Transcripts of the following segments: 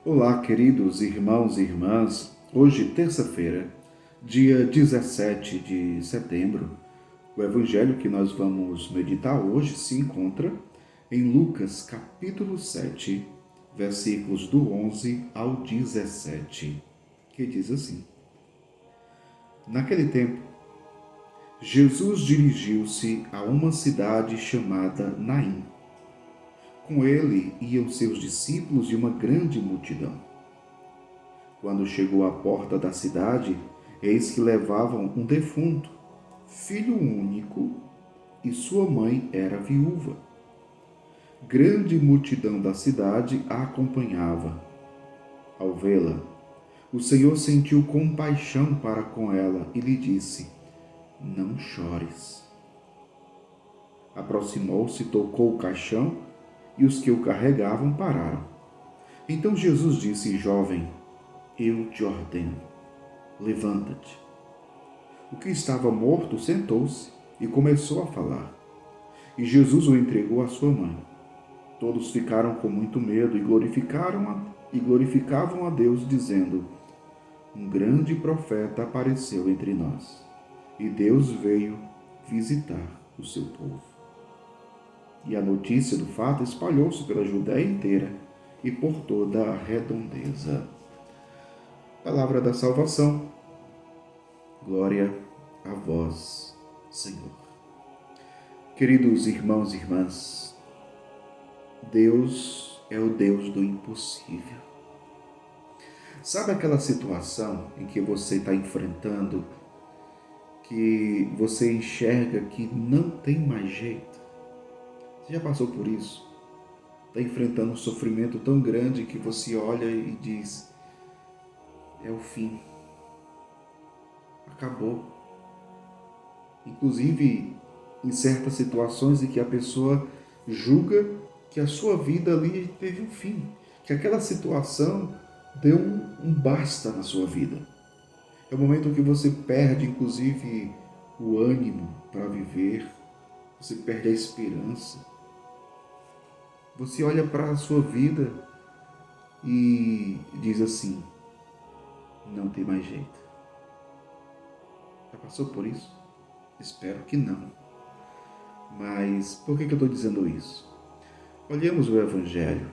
Olá, queridos irmãos e irmãs. Hoje, terça-feira, dia 17 de setembro, o evangelho que nós vamos meditar hoje se encontra em Lucas, capítulo 7, versículos do 11 ao 17, que diz assim: Naquele tempo, Jesus dirigiu-se a uma cidade chamada Naim. Com ele iam seus discípulos e uma grande multidão. Quando chegou à porta da cidade, eis que levavam um defunto, filho único, e sua mãe era viúva. Grande multidão da cidade a acompanhava. Ao vê-la, o Senhor sentiu compaixão para com ela e lhe disse: Não chores. Aproximou-se, tocou o caixão e os que o carregavam pararam. Então Jesus disse: Jovem, eu te ordeno, levanta-te. O que estava morto sentou-se e começou a falar. E Jesus o entregou à sua mãe. Todos ficaram com muito medo e glorificavam a Deus, dizendo: Um grande profeta apareceu entre nós, e Deus veio visitar o seu povo. E a notícia do fato espalhou-se pela Judéia inteira e por toda a redondeza. Palavra da salvação. Glória a vós, Senhor. Queridos irmãos e irmãs, Deus é o Deus do impossível. Sabe aquela situação em que você está enfrentando, que você enxerga que não tem mais jeito? Você já passou por isso? Está enfrentando um sofrimento tão grande que você olha e diz: é o fim. Acabou. Inclusive, em certas situações em que a pessoa julga que a sua vida ali teve um fim, que aquela situação deu um basta na sua vida. É o momento que você perde, inclusive, o ânimo para viver, você perde a esperança. Você olha para a sua vida e diz assim: não tem mais jeito. Já passou por isso? Espero que não. Mas por que eu estou dizendo isso? Olhemos o Evangelho.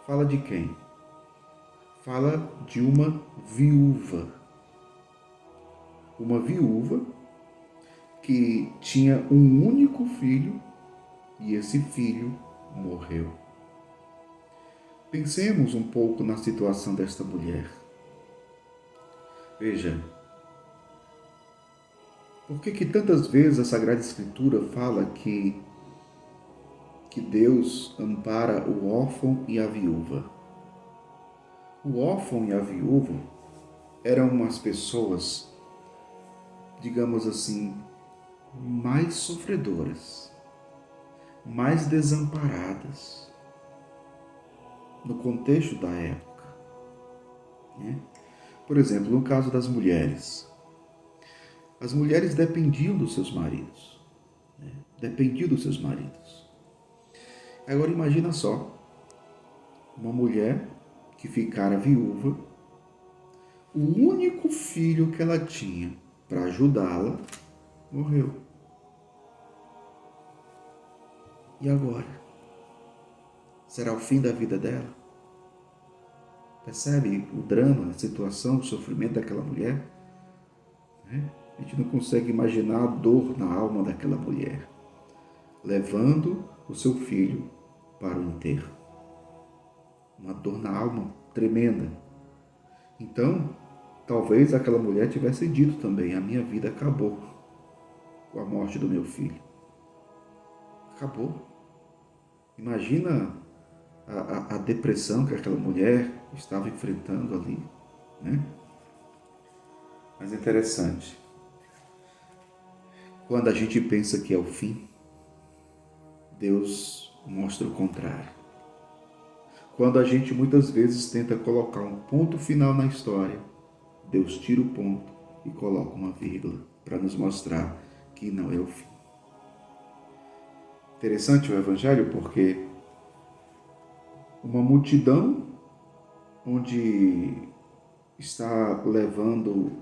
Fala de quem? Fala de uma viúva. Uma viúva que tinha um único filho e esse filho morreu. Pensemos um pouco na situação desta mulher. Veja, por que tantas vezes a Sagrada Escritura fala que Deus ampara o órfão e a viúva? O órfão e a viúva eram umas pessoas, digamos assim, mais sofredoras, mais desamparadas no contexto da época, né? Por exemplo, no caso das mulheres, as mulheres dependiam dos seus maridos, né? Dependiam dos seus maridos. Agora imagina só, uma mulher que ficara viúva, o único filho que ela tinha para ajudá-la morreu. E agora? Será o fim da vida dela? Percebe o drama, a situação, o sofrimento daquela mulher? A gente não consegue imaginar a dor na alma daquela mulher, levando o seu filho para o enterro. Uma dor na alma tremenda. Então, talvez aquela mulher tivesse dito também: a minha vida acabou com a morte do meu filho. Acabou. Imagina a depressão que aquela mulher estava enfrentando ali, né? Mas é interessante, quando a gente pensa que é o fim, Deus mostra o contrário. Quando a gente muitas vezes tenta colocar um ponto final na história, Deus tira o ponto e coloca uma vírgula para nos mostrar que não é o fim. Interessante o Evangelho porque uma multidão onde está levando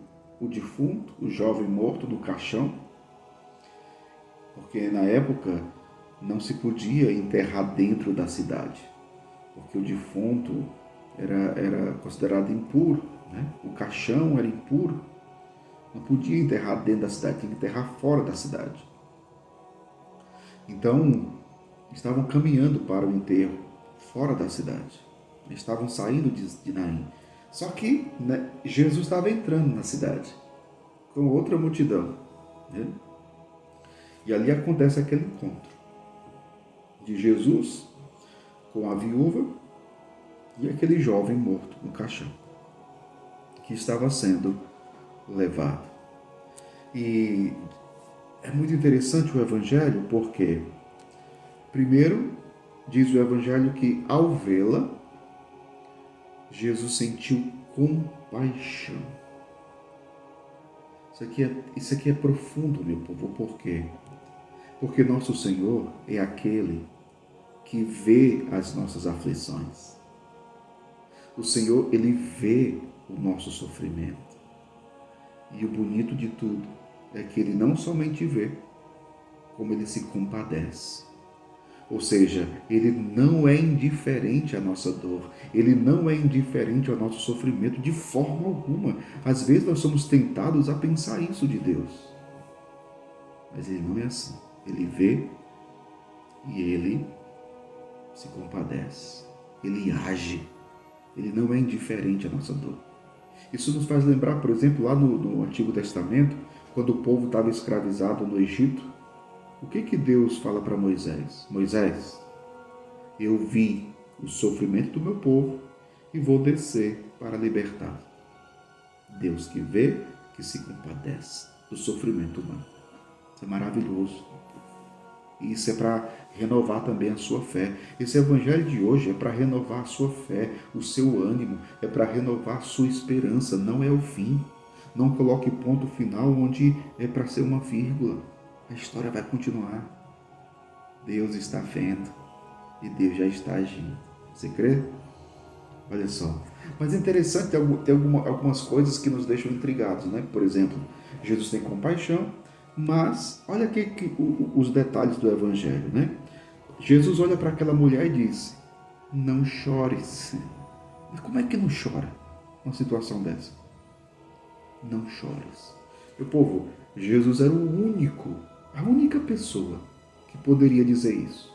o defunto, o jovem morto, no caixão, porque na época não se podia enterrar dentro da cidade, porque o defunto era considerado impuro, né? O caixão era impuro, não podia enterrar dentro da cidade, tinha que enterrar fora da cidade. Então, estavam caminhando para o enterro fora da cidade. Estavam saindo de Naim. Só que, né, Jesus estava entrando na cidade com outra multidão, né? E ali acontece aquele encontro de Jesus com a viúva e aquele jovem morto no caixão que estava sendo levado. E é muito interessante o Evangelho porque, primeiro, diz o Evangelho que ao vê-la, Jesus sentiu compaixão. Isso aqui é profundo, meu povo. Por quê? Porque nosso Senhor é aquele que vê as nossas aflições. O Senhor, Ele vê o nosso sofrimento. E o bonito de tudo é que Ele não somente vê, como Ele se compadece. Ou seja, Ele não é indiferente à nossa dor, Ele não é indiferente ao nosso sofrimento de forma alguma. Às vezes nós somos tentados a pensar isso de Deus, mas Ele não é assim. Ele vê e Ele se compadece, Ele age, Ele não é indiferente à nossa dor. Isso nos faz lembrar, por exemplo, lá no Antigo Testamento, quando o povo estava escravizado no Egito, o que Deus fala para Moisés? Moisés, eu vi o sofrimento do meu povo e vou descer para libertar. Deus que vê, que se compadece do sofrimento humano. Isso é maravilhoso. E isso é para renovar também a sua fé. Esse evangelho de hoje é para renovar a sua fé, o seu ânimo, é para renovar a sua esperança, não é o fim. Não coloque ponto final onde é para ser uma vírgula. A história vai continuar. Deus está vendo e Deus já está agindo. Você crê? Olha só. Mas é interessante, tem algumas coisas que nos deixam intrigados, né? Por exemplo, Jesus tem compaixão, mas olha aqui os detalhes do Evangelho, né? Jesus olha para aquela mulher e diz, não chores. Mas como é que não chora numa situação dessa? Não chores. Meu povo, Jesus era a única pessoa que poderia dizer isso.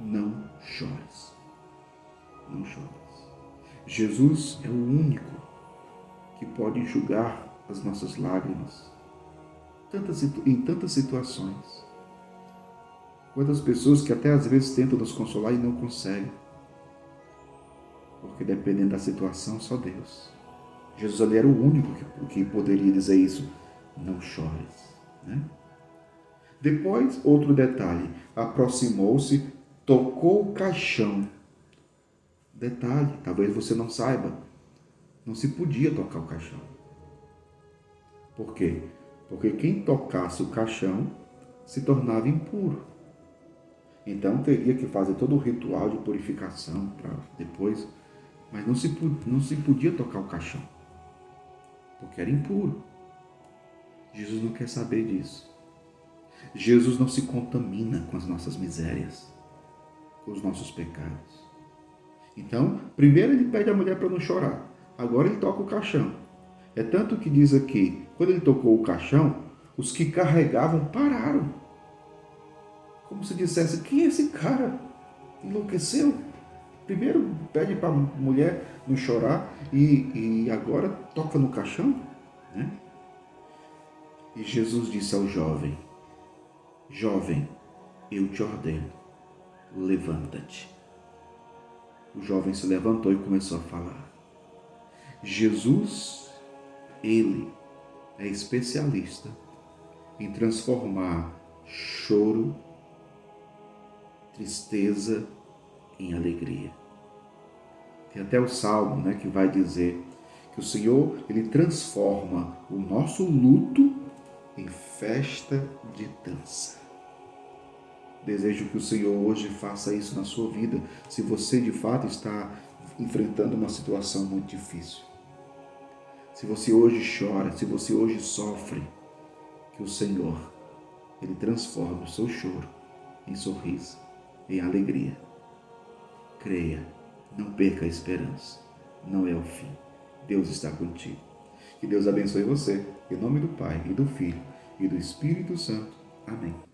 Não chores. Não chores. Jesus é o único que pode enxugar as nossas lágrimas em tantas situações. Quantas pessoas que até às vezes tentam nos consolar e não conseguem. Porque dependendo da situação, só Deus. Jesus ali era o único que poderia dizer isso. Não chores. Né? Depois, outro detalhe. Aproximou-se, tocou o caixão. Detalhe, talvez você não saiba. Não se podia tocar o caixão. Por quê? Porque quem tocasse o caixão se tornava impuro. Então teria que fazer todo o ritual de purificação para depois. Mas não se podia tocar o caixão. Porque era impuro. Jesus não quer saber disso. Jesus não se contamina com as nossas misérias, com os nossos pecados. Então, primeiro ele pede à mulher para não chorar. Agora ele toca o caixão. É tanto que diz aqui, quando ele tocou o caixão, os que carregavam pararam. Como se dissesse, quem é esse cara? Enlouqueceu? Primeiro pede para a mulher não chorar e agora toca no caixão, né? E Jesus disse ao jovem, jovem, eu te ordeno, levanta-te. O jovem se levantou e começou a falar. Jesus, ele é especialista em transformar choro, tristeza em alegria. Tem até o Salmo, né, que vai dizer que o Senhor, ele transforma o nosso luto em festa de dança. Desejo que o Senhor hoje faça isso na sua vida. Se você de fato está enfrentando uma situação muito difícil. Se você hoje chora, se você hoje sofre, que o Senhor, Ele transforma o seu choro em sorriso, em alegria. Creia, não perca a esperança. Não é o fim. Deus está contigo. Que Deus abençoe você. Em nome do Pai, e do Filho, e do Espírito Santo. Amém.